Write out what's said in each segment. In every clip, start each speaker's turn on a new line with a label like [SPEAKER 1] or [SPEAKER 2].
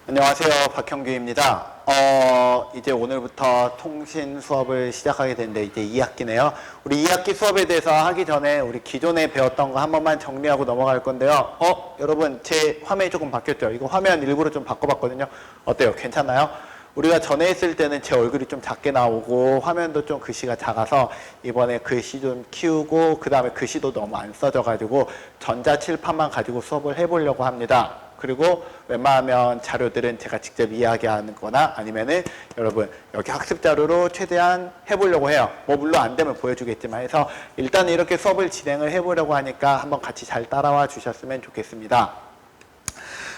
[SPEAKER 1] 안녕하세요. 박형규입니다. 이제 오늘부터 통신 수업을 시작하게 되는데 이제 2학기네요. 우리 2학기 수업에 대해서 하기 전에 우리 기존에 배웠던 거 한 번만 정리하고 넘어갈 건데요. 여러분 제 화면이 조금 바뀌었죠? 이거 화면 일부러 좀 바꿔봤거든요. 어때요? 괜찮나요? 우리가 전에 했을 때는 제 얼굴이 좀 작게 나오고 화면도 좀 글씨가 작아서 이번에 글씨 좀 키우고 그 다음에 글씨도 너무 안 써져가지고 전자칠판만 가지고 수업을 해보려고 합니다. 그리고 웬만하면 자료들은 제가 직접 이야기하는 거나 아니면은 여러분 여기 학습 자료로 최대한 해보려고 해요. 뭐 물론 안 되면 보여주겠지만 해서 일단 이렇게 수업을 진행을 해보려고 하니까 한번 같이 잘 따라와 주셨으면 좋겠습니다.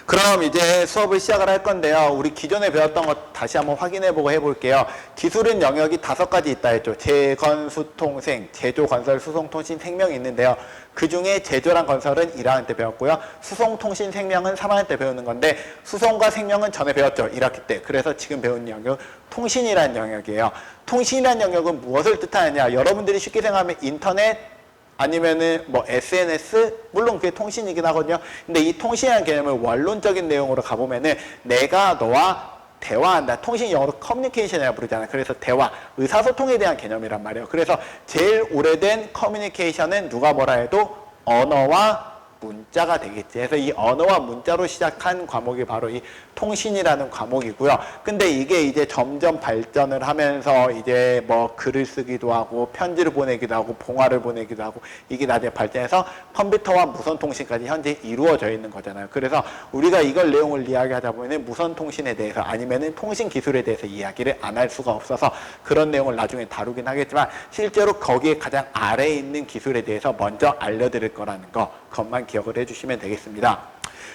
[SPEAKER 1] 그럼 이제 수업을 시작을 할 건데요. 우리 기존에 배웠던 것 다시 한번 확인해보고 해볼게요. 기술은 영역이 5가지 있다 했죠. 재건수통생, 제조, 건설, 수송, 통신, 생명이 있는데요. 그 중에 제조랑 건설은 1학년 때 배웠고요. 수송, 통신, 생명은 3학년 때 배우는 건데 수송과 생명은 전에 배웠죠. 1학기 때. 그래서 지금 배운 영역, 통신이라는 영역이에요. 통신이라는 영역은 무엇을 뜻하느냐. 여러분들이 쉽게 생각하면 인터넷, 아니면은 뭐 SNS, 물론 그게 통신이긴 하거든요. 근데 이 통신이라는 개념을 원론적인 내용으로 가보면은 내가 너와 대화한다. 통신 영어로 커뮤니케이션이라고 부르잖아요. 그래서 대화, 의사소통에 대한 개념이란 말이에요. 그래서 제일 오래된 커뮤니케이션은 누가 뭐라 해도 언어와 문자가 되겠지. 그래서 이 언어와 문자로 시작한 과목이 바로 이 통신이라는 과목이고요. 근데 이게 이제 점점 발전을 하면서 이제 뭐 글을 쓰기도 하고 편지를 보내기도 하고 봉화를 보내기도 하고 이게 나중에 발전해서 컴퓨터와 무선통신까지 현재 이루어져 있는 거잖아요. 그래서 우리가 이걸 내용을 이야기하다 보면 무선통신에 대해서 아니면은 통신 기술에 대해서 이야기를 안 할 수가 없어서 그런 내용을 나중에 다루긴 하겠지만 실제로 거기에 가장 아래에 있는 기술에 대해서 먼저 알려드릴 거라는 것만 기억을 해주시면 되겠습니다.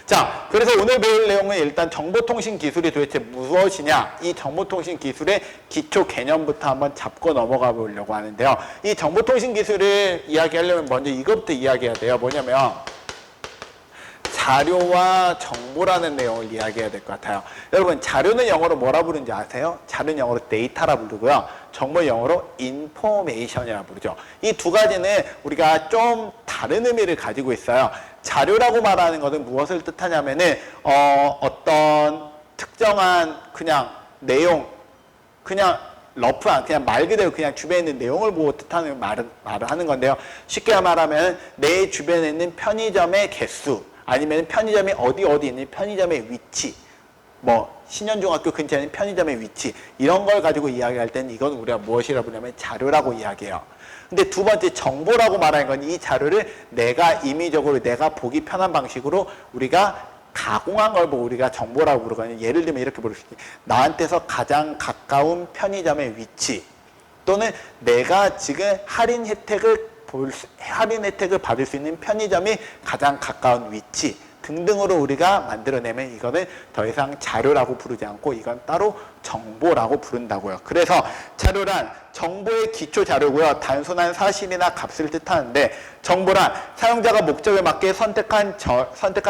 [SPEAKER 1] 자, 그래서 오늘 배울 내용은 일단 정보통신 기술이 도대체 무엇이냐, 이 정보통신 기술의 기초 개념부터 한번 잡고 넘어가 보려고 하는데요. 이 정보통신 기술을 이야기하려면 먼저 이것부터 이야기해야 돼요. 뭐냐면 자료와 정보라는 내용을 이야기해야 될 것 같아요. 여러분 자료는 영어로 뭐라 부르는지 아세요? 자료는 영어로 데이터라 부르고요. 정보는 영어로 인포메이션이라 부르죠. 이 두 가지는 우리가 좀 다른 의미를 가지고 있어요. 자료라고 말하는 것은 무엇을 뜻하냐면은 어떤 특정한 그냥 내용, 그냥 러프한 그냥 말 그대로 그냥 주변에 있는 내용을 보고 뜻하는 말을 하는 건데요. 쉽게 말하면 내 주변에 있는 편의점의 개수, 아니면 편의점이 어디 있는 편의점의 위치, 뭐 신현중학교 근처에 있는 편의점의 위치, 이런 걸 가지고 이야기할 때는 이건 우리가 무엇이라고 부르냐면 자료라고 이야기해요. 근데 두 번째 정보라고 말하는 건 이 자료를 내가 임의적으로 내가 보기 편한 방식으로 우리가 가공한 걸 보고 우리가 정보라고 부르거든요. 예를 들면 이렇게 부를 수 있지. 나한테서 가장 가까운 편의점의 위치, 또는 내가 지금 할인 혜택을 받을 수 있는 편의점이 가장 가까운 위치 등등으로 우리가 만들어내면 이거는 더 이상 자료라고 부르지 않고 이건 따로 정보라고 부른다고요. 그래서 자료란 정보의 기초 자료고요. 단순한 사실이나 값을 뜻하는데 정보란 사용자가 목적에 맞게 선택한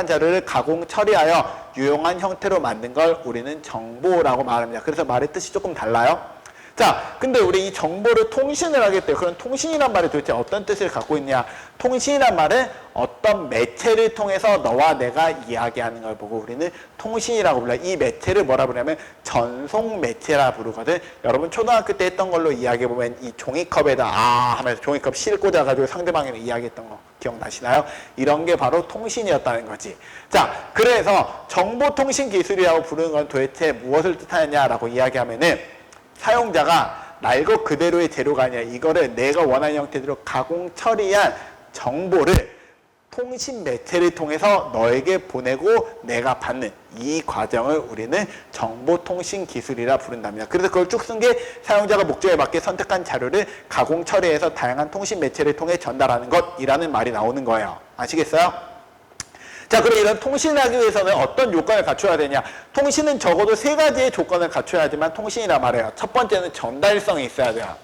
[SPEAKER 1] 자료를 가공 처리하여 유용한 형태로 만든 걸 우리는 정보라고 말합니다. 그래서 말의 뜻이 조금 달라요. 자, 근데 우리 이 정보를 통신을 하겠대요. 그럼 통신이란 말이 도대체 어떤 뜻을 갖고 있냐? 통신이란 말은 어떤 매체를 통해서 너와 내가 이야기하는 걸 보고 우리는 통신이라고 불러요. 이 매체를 뭐라 부르냐면 전송 매체라 부르거든. 여러분 초등학교 때 했던 걸로 이야기해보면 이 종이컵에다 하면서 종이컵 실 꽂아가지고 상대방이랑 이야기했던 거 기억나시나요? 이런 게 바로 통신이었다는 거지. 자, 그래서 정보통신 기술이라고 부르는 건 도대체 무엇을 뜻하느냐라고 이야기하면은 사용자가 날 것 그대로의 재료가 아니라 이거를 내가 원하는 형태대로 가공 처리한 정보를 통신 매체를 통해서 너에게 보내고 내가 받는 이 과정을 우리는 정보통신 기술이라 부른답니다. 그래서 그걸 쭉 쓴 게 사용자가 목적에 맞게 선택한 자료를 가공 처리해서 다양한 통신 매체를 통해 전달하는 것이라는 말이 나오는 거예요. 아시겠어요? 자, 그럼 이런 통신을 하기 위해서는 어떤 요건을 갖춰야 되냐? 통신은 적어도 3가지의 조건을 갖춰야지만 통신이라 말해요. 첫 번째는 전달성이 있어야 돼요.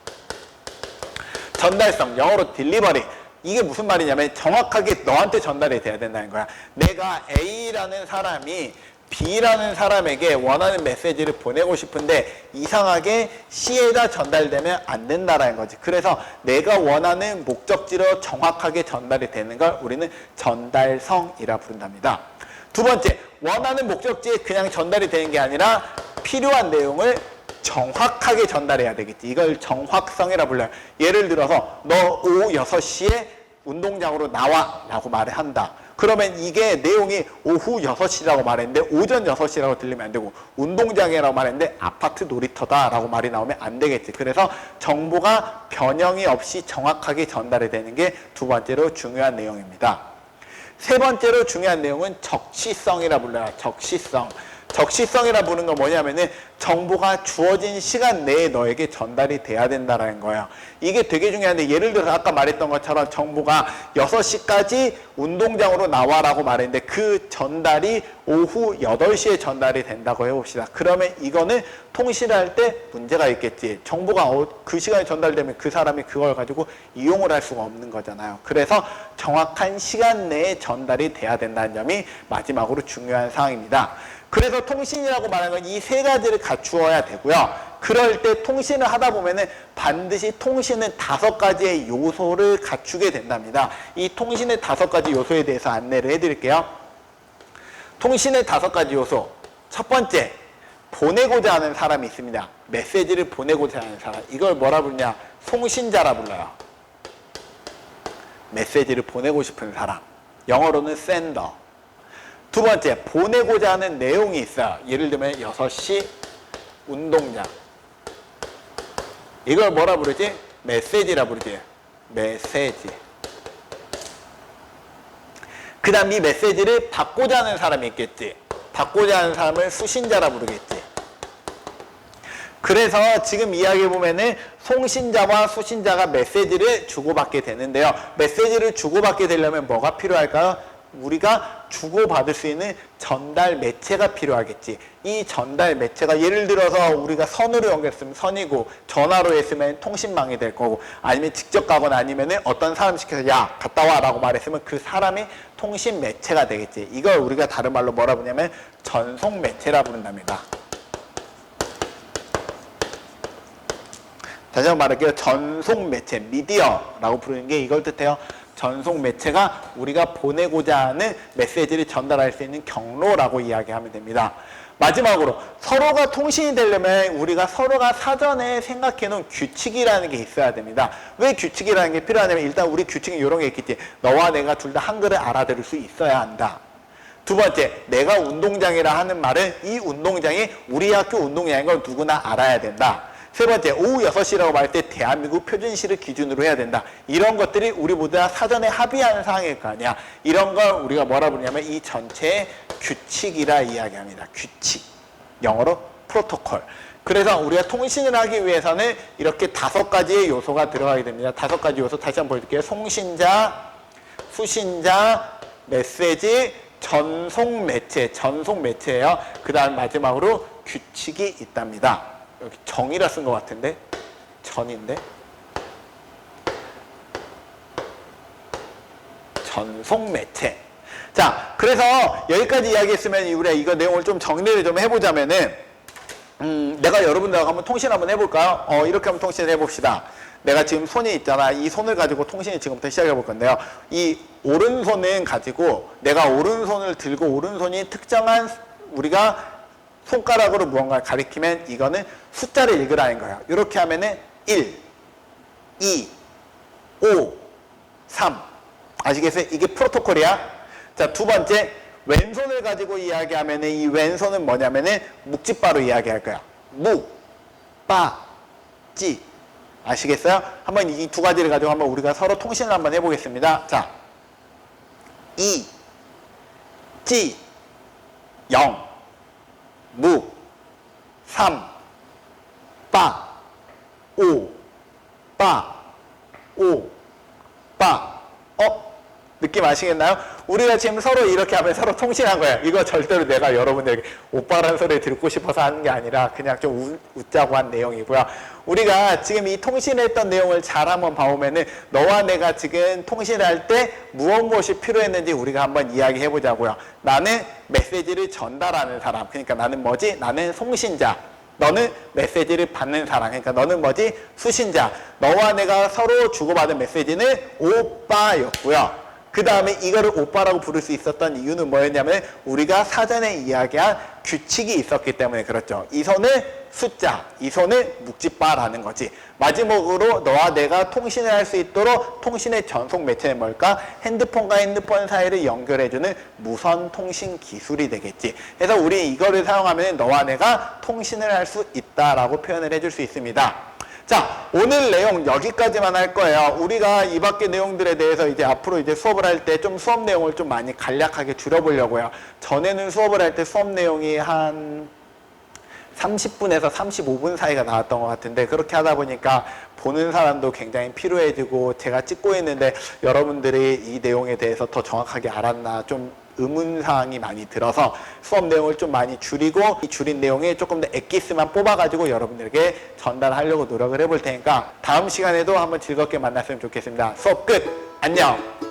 [SPEAKER 1] 전달성, 영어로 딜리버리. 이게 무슨 말이냐면 정확하게 너한테 전달이 돼야 된다는 거야. 내가 A라는 사람이 B라는 사람에게 원하는 메시지를 보내고 싶은데 이상하게 C에다 전달되면 안 된다라는 거지. 그래서 내가 원하는 목적지로 정확하게 전달이 되는 걸 우리는 전달성이라 부른답니다. 두 번째, 원하는 목적지에 그냥 전달이 되는 게 아니라 필요한 내용을 정확하게 전달해야 되겠지. 이걸 정확성이라 불러요. 예를 들어서 너 오후 6시에 운동장으로 나와 라고 말을 한다. 그러면 이게 내용이 오후 6시라고 말했는데 오전 6시라고 들리면 안 되고 운동장이라고 말했는데 아파트 놀이터다 라고 말이 나오면 안 되겠지. 그래서 정보가 변형이 없이 정확하게 전달이 되는 게 두 번째로 중요한 내용입니다. 세 번째로 중요한 내용은 적시성이라 불러요. 적시성. 적시성이라 부르는 건 뭐냐면은 정보가 주어진 시간 내에 너에게 전달이 돼야 된다는 거예요. 이게 되게 중요한데 예를 들어서 아까 말했던 것처럼 정보가 6시까지 운동장으로 나와라고 말했는데 그 전달이 오후 8시에 전달이 된다고 해봅시다. 그러면 이거는 통신을 할 때 문제가 있겠지. 정보가 그 시간에 전달되면 그 사람이 그걸 가지고 이용을 할 수가 없는 거잖아요. 그래서 정확한 시간 내에 전달이 돼야 된다는 점이 마지막으로 중요한 사항입니다. 그래서 통신이라고 말하는 건 이 세 가지를 갖추어야 되고요. 그럴 때 통신을 하다 보면은 반드시 통신은 5가지의 요소를 갖추게 된답니다. 이 통신의 5가지 요소에 대해서 안내를 해드릴게요. 통신의 5가지 요소. 첫 번째, 보내고자 하는 사람이 있습니다. 메시지를 보내고자 하는 사람. 이걸 뭐라 부르냐? 송신자라 불러요. 메시지를 보내고 싶은 사람. 영어로는 sender. 두 번째, 보내고자 하는 내용이 있어요. 예를 들면 6시 운동장. 이걸 뭐라 부르지? 메시지라 부르지. 메시지. 그 다음 이 메시지를 받고자 하는 사람이 있겠지. 받고자 하는 사람을 수신자라 부르겠지. 그래서 지금 이야기해보면은 송신자와 수신자가 메시지를 주고받게 되는데요. 메시지를 주고받게 되려면 뭐가 필요할까요? 우리가 주고받을 수 있는 전달 매체가 필요하겠지. 이 전달 매체가 예를 들어서 우리가 선으로 연결했으면 선이고 전화로 했으면 통신망이 될 거고 아니면 직접 가거나 아니면 어떤 사람 시켜서 야 갔다 와 라고 말했으면 그 사람이 통신 매체가 되겠지. 이걸 우리가 다른 말로 뭐라 부르냐면 전송 매체라 부른답니다. 다시 한번 말할게요. 전송 매체, 미디어라고 부르는 게 이걸 뜻해요. 전송 매체가 우리가 보내고자 하는 메시지를 전달할 수 있는 경로라고 이야기하면 됩니다. 마지막으로 서로가 통신이 되려면 우리가 서로가 사전에 생각해 놓은 규칙이라는 게 있어야 됩니다. 왜 규칙이라는 게 필요하냐면 일단 우리 규칙은 이런 게 있겠지. 너와 내가 둘 다 한글을 알아들을 수 있어야 한다. 두 번째, 내가 운동장이라 하는 말은 이 운동장이 우리 학교 운동장인 걸 누구나 알아야 된다. 세 번째, 오후 6시라고 말할 때 대한민국 표준시를 기준으로 해야 된다. 이런 것들이 우리 모두 다 사전에 합의하는 사항일 거 아니야. 이런 걸 우리가 뭐라 부르냐면 이 전체의 규칙이라 이야기합니다. 규칙. 영어로 프로토콜. 그래서 우리가 통신을 하기 위해서는 이렇게 5가지의 요소가 들어가게 됩니다. 5가지 요소 다시 한번 보여드릴게요. 송신자, 수신자, 메시지, 전송 매체. 전송 매체예요. 그 다음 마지막으로 규칙이 있답니다. 여기 정이라 쓴 것 같은데 전인데 전송 매체. 자, 그래서 여기까지 이야기했으면 우리가 이거 내용을 좀 정리를 좀 해보자면은 내가 여러분들하고 한번 통신 한번 해볼까요? 이렇게 한번 통신을 해봅시다. 내가 지금 손이 있잖아. 이 손을 가지고 통신을 지금부터 시작해 볼 건데요. 이 오른손은 가지고 내가 오른손을 들고 오른손이 특정한 우리가 손가락으로 무언가를 가리키면 이거는 숫자를 읽으라는 거예요. 이렇게 하면은 1, 2, 5, 3. 아시겠어요? 이게 프로토콜이야. 자, 두 번째, 왼손을 가지고 이야기하면은 이 왼손은 뭐냐면은 묵지바로 이야기할 거야. 묵, 바, 지. 아시겠어요? 한번 이 2가지를 가지고 한번 우리가 서로 통신을 한번 해보겠습니다. 자, 2, 지, 0. 무, 3, 빠, 5, 빠, 5, 빠. 느낌 아시겠나요? 우리가 지금 서로 이렇게 하면 서로 통신한 거예요. 이거 절대로 내가 여러분들에게 오빠라는 소리 듣고 싶어서 하는 게 아니라 그냥 좀 웃자고 한 내용이고요. 우리가 지금 이 통신했던 내용을 잘 한번 봐보면은 너와 내가 지금 통신할 때 무엇이 필요했는지 우리가 한번 이야기해 보자고요. 나는 메시지를 전달하는 사람. 그러니까 나는 뭐지? 나는 송신자. 너는 메시지를 받는 사람. 그러니까 너는 뭐지? 수신자. 너와 내가 서로 주고받은 메시지는 오빠였고요. 그 다음에 이거를 오빠라고 부를 수 있었던 이유는 뭐였냐면 우리가 사전에 이야기한 규칙이 있었기 때문에 그렇죠. 이 손을 숫자, 이 손을 묵지바라는 거지. 마지막으로 너와 내가 통신을 할 수 있도록 통신의 전속 매체는 뭘까? 핸드폰과 핸드폰 사이를 연결해주는 무선 통신 기술이 되겠지. 그래서 우리 이거를 사용하면 너와 내가 통신을 할 수 있다라고 표현을 해줄 수 있습니다. 자, 오늘 내용 여기까지만 할 거예요. 우리가 이 밖의 내용들에 대해서 이제 앞으로 이제 수업을 할 때 좀 수업 내용을 좀 많이 간략하게 줄여보려고요. 전에는 수업을 할 때 수업 내용이 한 30분에서 35분 사이가 나왔던 것 같은데 그렇게 하다 보니까 보는 사람도 굉장히 피로해지고 제가 찍고 있는데 여러분들이 이 내용에 대해서 더 정확하게 알았나 좀 의문사항이 많이 들어서 수업 내용을 좀 많이 줄이고 이 줄인 내용에 조금 더 엑기스만 뽑아가지고 여러분들에게 전달하려고 노력을 해볼 테니까 다음 시간에도 한번 즐겁게 만났으면 좋겠습니다. 수업 끝! 안녕!